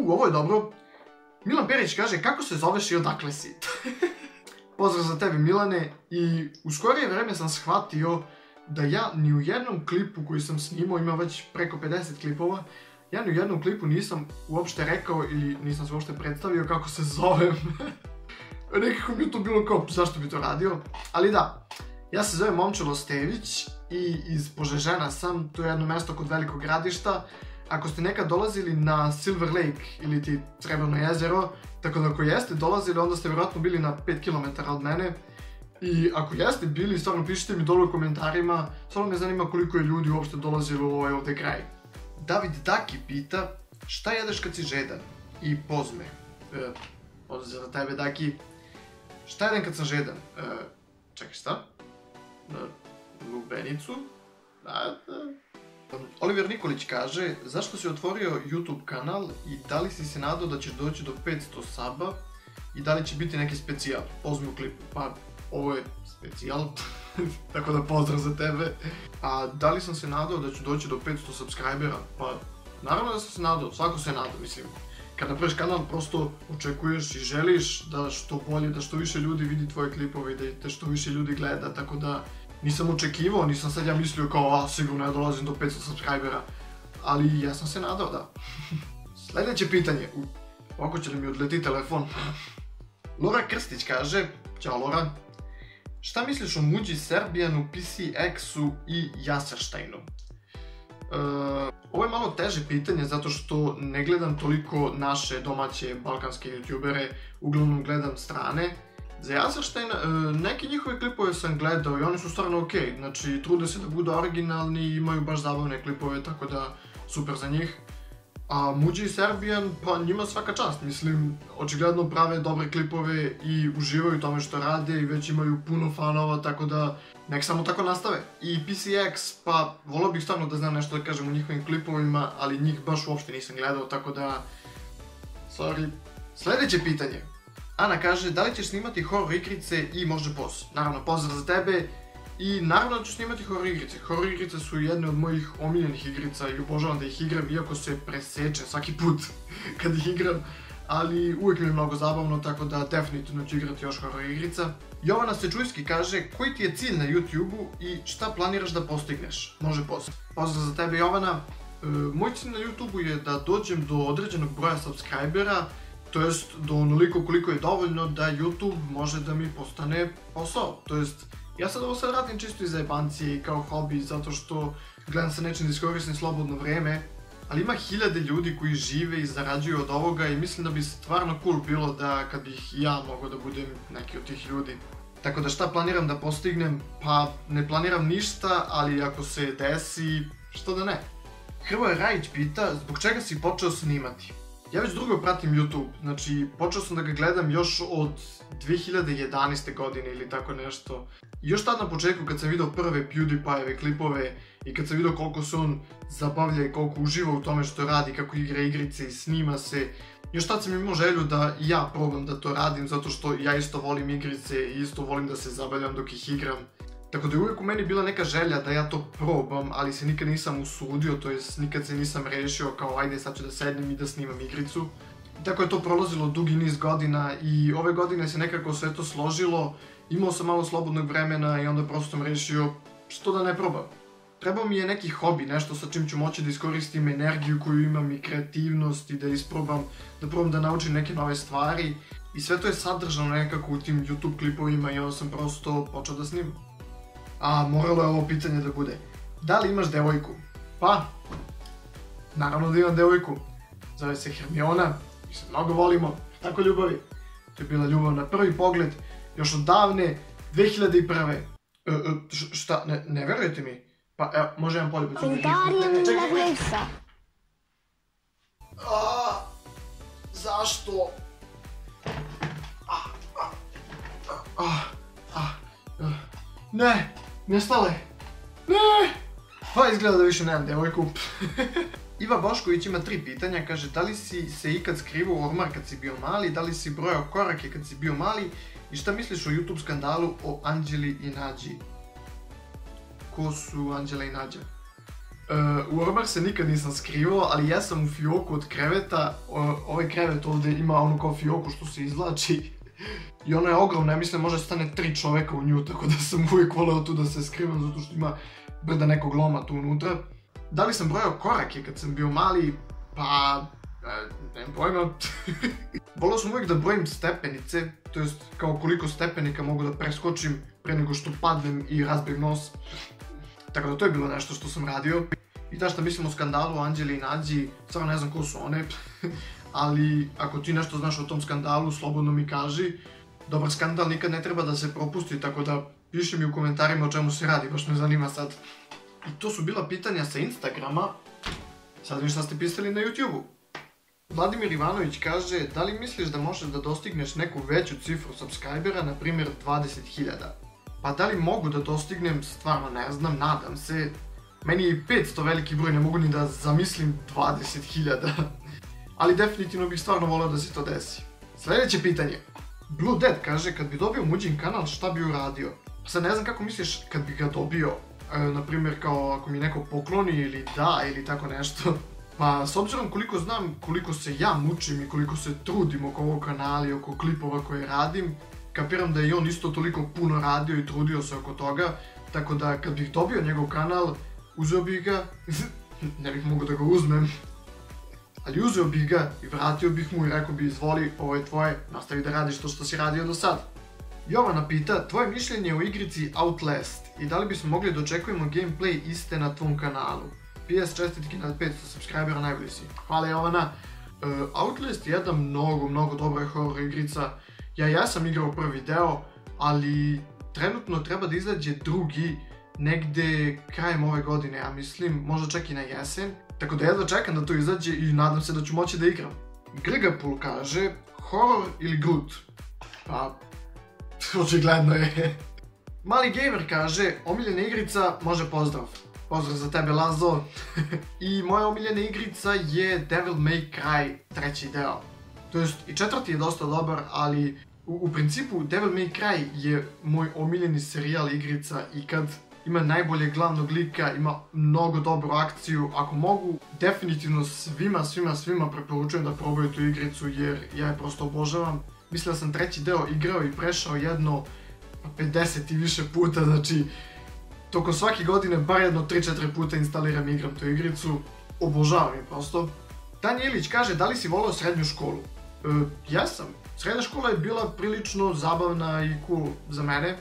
Ovo je dobro. Milan Perić kaže, kako se zoveš i odakle si? Pozdrav za tebe, Milane. I u skorije vreme sam shvatio da ja ni u jednom klipu koji sam snimao, ima već preko 50 klipova, ja ni u jednom klipu nisam uopšte rekao ili nisam se uopšte predstavio kako se zovem. Nekako mi je to bilo kao, zašto bi to radio? Ali da, ja se zovem Momčilo Stević i iz Požežena sam, to je jedno mesto kod Velikog Gradišta. Ako ste nekad dolazili na Silver Lake ili ti Srebrno jezero, tako da ako jeste dolazili, onda ste vjerojatno bili na 5 km od mene. I ako jeste bili, stvarno pišite mi dole u komentarima, stvarno me zanima koliko je ljudi uopšte dolazilo u ovaj ovdje kraj. David Daki pita, šta jedeš kad si žedan? I pozme. Pozdrav za tebe, Daki. Šta jedem kad sam žedan? Čekaj, šta? Lubenicu? Oliver Nikolić kaže, zašto si otvorio YouTube kanal i da li si se nadao da ćeš doći do 500 saba i da li će biti neki specijal? Pozmi u klipu. Pa, ovo je specijal, tako da pozdrav za tebe. A da li sam se nadao da ću doći do 500 subscribera? Pa, naravno da sam se nadao, svako se nadao, mislim. Kad napraviš kanal, prosto očekuješ i želiš da što bolje, da što više ljudi vidi tvoje klipove i da te što više ljudi gleda, tako da nisam očekivao, nisam sad ja mislio kao, sigurno ja dolazim do 500 subscribera, ali ja sam se nadao, da. Sljedeće pitanje, ovako će li mi odleti telefon. Lora Krstić kaže, ćao Lora, šta misliš o Muđi Serbijanu, PCX-u i Jasersteinu? Ovo je malo teže pitanje zato što ne gledam toliko naše domaće balkanske youtubere, uglavnom gledam strane. Za Jaserstein, neke njihove klipove sam gledao i oni su stvarno okej, znači trude se da budu originalni i imaju baš zabavne klipove, tako da super za njih. A Muđi Serbijan, pa njima svaka čast, mislim, očigledno prave dobre klipove i uživaju u tome što rade i već imaju puno fanova, tako da nek samo tako nastave. I PCX, pa volio bih stvarno da znam nešto da kažem u njihovim klipovima, ali njih baš uopšte nisam gledao, tako da, sorry. Sljedeće pitanje. Ana kaže, da li ćeš snimati horror igrice i može POS? Naravno, pozdrav za tebe. I naravno da ću snimati horror igrice. Horror igrice su jedne od mojih omiljenih igrica i obožavam da ih igram, iako se presečem svaki put kad ih igram. Ali uvijek mi je mnogo zabavno, tako da definitivno ću igrati još horror igrica. Jovana Sečujski kaže, koji ti je cilj na YouTube-u i šta planiraš da postigneš? Može POS. Pozdrav za tebe, Jovana. Moj cilj na YouTube-u je da dođem do određenog broja subscribera, to jest do onoliko koliko je dovoljno da YouTube može da mi postane posao. To jest, ja sad ovo sad radim čisto iz zajebancije i kao hobi, zato što gledam sa nečim da iskoristim slobodno vreme, ali ima hiljade ljudi koji žive i zarađuju od ovoga i mislim da bi stvarno cool bilo da kad bih ja mogao da budem neki od tih ljudi. Tako da šta planiram da postignem? Pa ne planiram ništa, ali ako se desi, što da ne. Hrvoje Rajić pita, zbog čega si počeo snimati? Ja već dugo pratim YouTube, znači počeo sam da ga gledam još od 2011. godine ili tako nešto. I još tad na početku kad sam vidio prve PewDiePie-eve klipove i kad sam vidio koliko se on zabavlja i koliko uživa u tome što radi, kako igra igrice i snima se, još tad sam imao želju da i ja probam da to radim zato što ja isto volim igrice i isto volim da se zabavljam dok ih igram. Tako da je uvijek u meni bila neka želja da ja to probam, ali se nikad nisam usudio, to jest nikad se nisam rešio kao ajde sad ću da sednem i da snimam igricu. Tako je to prolazilo dugi niz godina i ove godine se nekako sve to složilo, imao sam malo slobodnog vremena i onda prosto sam rešio što da ne probam. Trebao mi je neki hobi, nešto sa čim ću moći da iskoristim energiju koju imam i kreativnost i da isprobam, da probam da naučim neke nove stvari i sve to je sadržano nekako u tim YouTube klipovima i onda sam prosto počeo da snimam. A moralo je ovo pitanje da bude, da li imaš devojku? Pa, naravno da imam devojku, zove se Hermiona, mi se mnogo volimo, tako ljubavi. To je bila ljubav na prvi pogled, još od davne 2001. Šta, ne verujete mi? Pa evo, može jedan poljubiti. Čekaj. Zašto? Ne, nestale. Ne! Pa izgleda da više nemam devojku. Iva Bošković ima 3 pitanja, kaže da li si se ikad skrivao u ormar kad si bio mali, da li si brojao korake kad si bio mali i šta misliš o YouTube skandalu o Anđeli i Nađi? Ko su Anđela i Nađa? U ormar se nikad nisam skrivao, ali ja sam u fioku od kreveta. Ovaj krevet ovdje ima onu kao fioku što se izvlači. I ona je ogromna, ja mislim može stane 3 čoveka u nju, tako da sam uvijek voleo tu da se skrivam zato što ima brda nekog loma tu unutra. Da li sam brojao korake kad sam bio mali? Pa... nemam pojma. Voleo sam uvijek da brojim stepenice, to jest kao koliko stepenika mogu da preskočim pre nego što padnem i razbijem nos. Tako da to je bilo nešto što sam radio. I da što mislim o skandalu Anđeli i Nađi, stvarno ne znam ko su one, ali ako ti nešto znaš o tom skandalu, slobodno mi kaži. Dobar skandal nikad ne treba da se propusti, tako da piši mi u komentarima o čemu se radi, baš me zanima sad. I to su bila pitanja sa Instagrama, sad vidim šta ste pisali na YouTube-u. Vladimir Ivanović kaže, da li misliš da možeš da dostigneš neku veću cifru subscribera, na primjer 20.000? Pa da li mogu da dostignem, stvarno ne znam, nadam se. Meni je i 500 veliki broj, ne mogu ni da zamislim 20.000. Ali definitivno bih stvarno voleo da se to desi. Sljedeće pitanje. Blue Dead kaže, kad bi dobio Muđin kanal, šta bi uradio? Sad ne znam kako misliš kad bi ga dobio, naprimjer kao ako mi neko pokloni ili da ili tako nešto. Pa s obzirom koliko znam koliko se ja mučim i koliko se trudim oko ovog kanala i oko klipova koje radim, kapiram da je i on isto toliko puno radio i trudio se oko toga, tako da kad bih dobio njegov kanal, uzeo bih ga, ne bih mogao da ga uzmem, ali uzeo bih ga i vratio bih mu i rekao bih izvoli, ovo je tvoje, nastavi da radiš to što si radio do sad. Jovana pita, tvoje mišljenje o igrici Outlast i da li bismo mogli da očekujemo gameplay iste na tvom kanalu? PS, čestitki na 500 subscribera, najbolji si. Hvala Jovana. Outlast je jedna mnogo dobra horror igrica. Ja sam igrao prvi deo, ali trenutno treba da izađe drugi negde krajem ove godine, ja mislim, možda čak i na jesen. Tako da jedva čekam da to izađe i nadam se da ću moći da igram. Grgapul kaže, horror ili Groot? Pa, očigledno je. Mali gamer kaže, omiljena igrica, može pozdrav. Pozdrav za tebe Lazo. I moja omiljena igrica je Devil May Cry 3. deo. To jest i 4. je dosta dobar, ali u principu Devil May Cry je moj omiljeni serijal igrica i kad ima najboljeg glavnog lika, ima mnogo dobru akciju. Ako mogu, definitivno svima preporučujem da probaju tu igricu jer ja je prosto obožavam. Mislim da sam 3. deo igrao i prešao jedno 50 i više puta, znači tokom svake godine bar jedno 3-4 puta instaliram i igram tu igricu. Obožavam je prosto. Tanja Ilić kaže, da li si voleo srednju školu? Jesam. Srednja škola je bila prilično zabavna i cool za mene,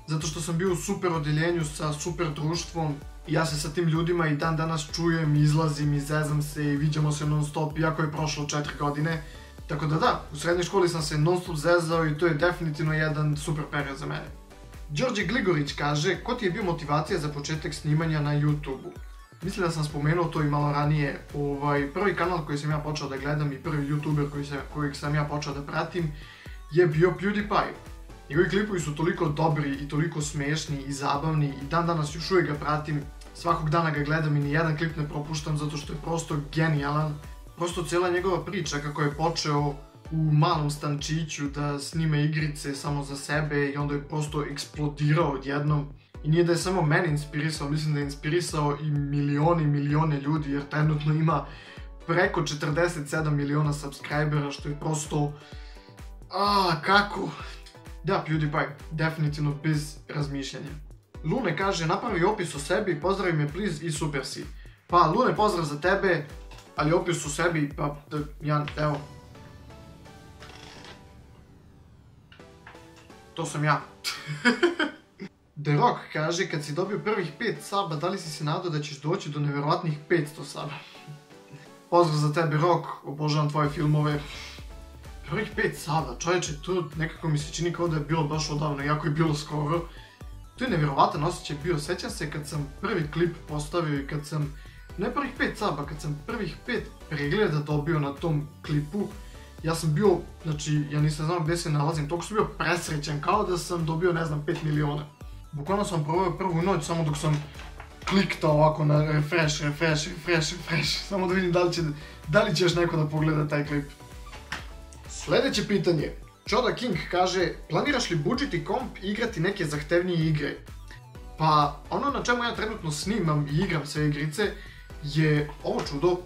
zato što sam bio u super odeljenju sa super društvom i ja se sa tim ljudima i dan danas čujem, izlazim i zezam se i viđamo se non stop, iako je prošlo 4 godine. Tako da, u srednjoj školi sam se non stop zezao i to je definitivno jedan super period za mene. Đorđe Gligorić kaže, ko ti je bio motivacija za početak snimanja na YouTube-u? Mislim da sam spomenuo to i malo ranije. Prvi kanal koji sam ja počeo da gledam i prvi YouTuber kojeg sam ja počeo da pratim je bio PewDiePie. Njegovi klipovi su toliko dobri i toliko smešni i zabavni i dan danas još uvijek ga pratim. Svakog dana ga gledam i nijedan klip ne propuštam zato što je prosto genijalan. Prosto cijela njegova priča kako je počeo u malom stančiću da snima igrice samo za sebe i onda je prosto eksplodirao odjednom. I nije da je samo mene inspirisao, mislim da je inspirisao i milione ljudi jer trenutno ima preko 47 miliona subscribera što je prosto... kako? Da, PewDiePie, definitivno bez razmišljanja. Lune kaže, napravi opis o sebi, pozdravi me please i super si. Pa Lune, pozdrav za tebe, ali opis o sebi, pa evo. To sam ja. The Rock kaže, kad si dobio prvih 5 saba, da li si se nadao da ćeš doći do nevjerovatnih 500 saba? Pozdrav za tebe Rock, obožavam tvoje filmove. Prvih 5 saba, čovječe, to nekako mi se čini kao da je bilo baš odavno, iako je bilo skoro. To je nevjerovatan osjećaj bio, sećam se kad sam prvi klip postavio i kad sam, ne prvih 5 saba, kad sam prvih 5 pregleda dobio na tom klipu, ja sam bio, znači, ja nisam znao gdje se nalazim, toliko sam bio presrećan, kao da sam dobio, ne znam, 5 miliona. Bukvalno sam probao prvu noć samo dok sam kliktao ovako na refresh, samo da vidim da li će još neko da pogleda taj klip. Sljedeće pitanje. Choda King kaže, planiraš li budžeti komp i igrati neke zahtevnije igre? Pa, ono na čemu ja trenutno snimam i igram sve igrice je ovo čudo,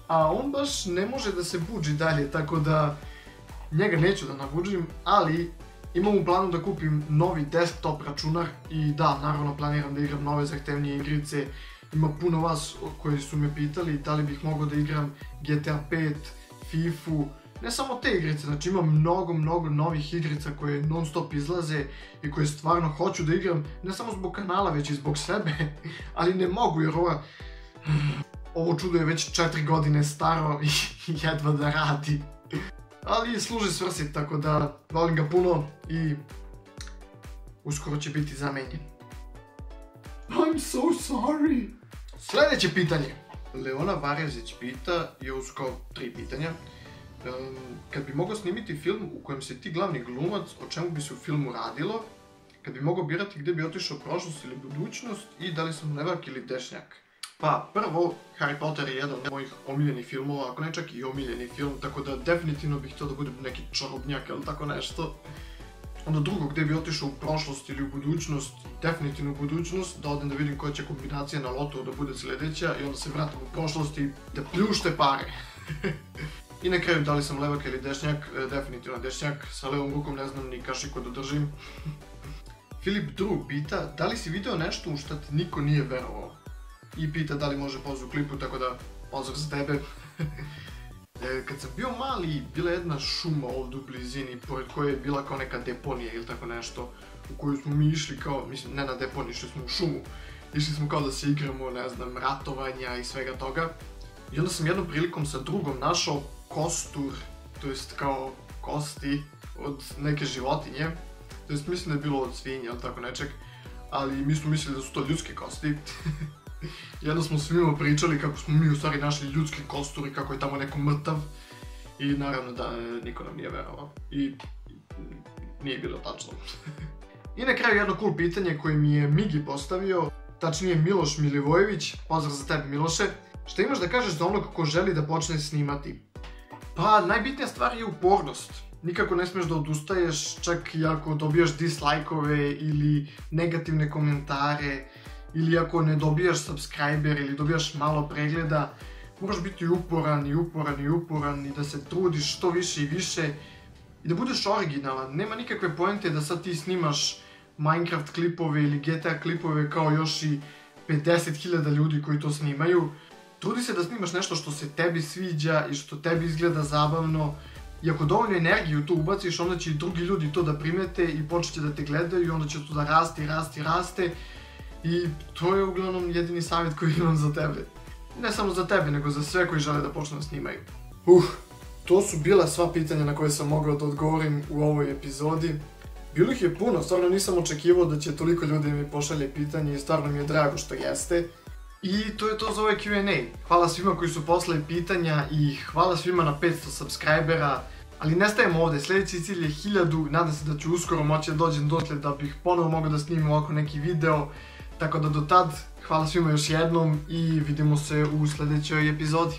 a on baš ne može da se budži dalje, tako da njega neću da nabuđim, ali imam u planu da kupim novi desktop računar i da, naravno planiram da igram nove zahtevnije igrice. Ima puno vas koji su me pitali da li bih mogao da igram GTA 5, FIFA, ne samo te igrice, znači ima mnogo novih igrica koje non stop izlaze i koje stvarno hoću da igram, ne samo zbog kanala, već i zbog sebe, ali ne mogu jer ovo čudo je već 4 godine staro i jedva da radi. Ali služi svrsi, tako da volim ga puno i uskoro će biti zamenjen. I'm so sorry. Sljedeće pitanje. Leona Varjezić pita, i ovo su kao 3 pitanja. Kad bi mogao snimiti film u kojem si ti glavni glumac, o čemu bi se u filmu radilo? Kad bi mogao birati gdje bi otišao prošlost ili budućnost i da li sam levak ili dešnjak? Pa prvo, Harry Potter je jedan od mojih omiljenih filmova, ako ne čak i omiljeni film, tako da definitivno bih htio da budem neki čarobnjak ili tako nešto. Onda drugo, gdje bi otišao u prošlost ili u budućnost, definitivno u budućnost, da odem da vidim koja će kombinacija na lotu da bude sljedeća i onda se vratim u prošlost i da pljušte pare. I na kraju, da li sam levak ili dešnjak, definitivno dešnjak, sa levom rukom ne znam ni kašiku da držim. Filip Dru pita, da li si video nešto u šta ti niko nije verovao? I pita da li može pozdrav u klipu, tako da pozdrav za tebe. Kad sam bio mali, bila je jedna šuma ovdje u blizini, pored koje je bila kao neka deponija ili tako nešto, u koju smo mi išli kao, mislim, ne na deponiju, išli smo u šumu. Išli smo kao da se igramo, ne znam, ratovanja i svega toga. I onda sam jednom prilikom sa drugom našao kostur, to jest kao kosti od neke životinje. To jest mislim da je bilo od svinja ili tako nečeg, ali mi smo mislili da su to ljudske kosti. I onda smo svima pričali kako smo mi u stvari našli ljudski kostur i kako je tamo neko mrtav. I naravno da niko nam nije verovao. I nije bilo tačno. I na kraju jedno cool pitanje koje mi je Migi postavio, tačnije Miloš Milivojević, pozdrav za tebe Miloše. Šta imaš da kažeš za onog ko želi da počne snimati? Pa najbitnija stvar je upornost. Nikako ne smiješ da odustaješ, čak i ako dobijaš dislajkove ili negativne komentare, ili ako ne dobijaš subscriber ili dobijaš malo pregleda, moraš biti uporan i da se trudiš što više i više i da budeš originalan. Nema nikakve poente da sad ti snimaš Minecraft klipove ili GTA klipove kao još i 50.000 ljudi koji to snimaju. Trudi se da snimaš nešto što se tebi sviđa i što tebi izgleda zabavno. I ako dovoljno energiju tu ubaciš, onda će i drugi ljudi to da primete i počet će da te gledaju i onda će to da raste. I to je uglavnom jedini savjet koji imam za tebe. Ne samo za tebe, nego za sve koji žele da počnu da snimaju. To su bila sva pitanja na koje sam mogao da odgovorim u ovoj epizodi. Bilo ih je puno, stvarno nisam očekivao da će toliko ljudi mi pošalje pitanje i stvarno mi je drago što jeste. I to je to za ovaj Q&A. Hvala svima koji su poslali pitanja i hvala svima na 500 subscribera. Ali ne stajemo ovdje, sljedeći cilj je 1000, nadam se da ću uskoro moći da dođem dotle da bih ponovo mogao da snimim ovako neki video. Tako da do tad, hvala svima još jednom i vidimo se u sljedećoj epizodi.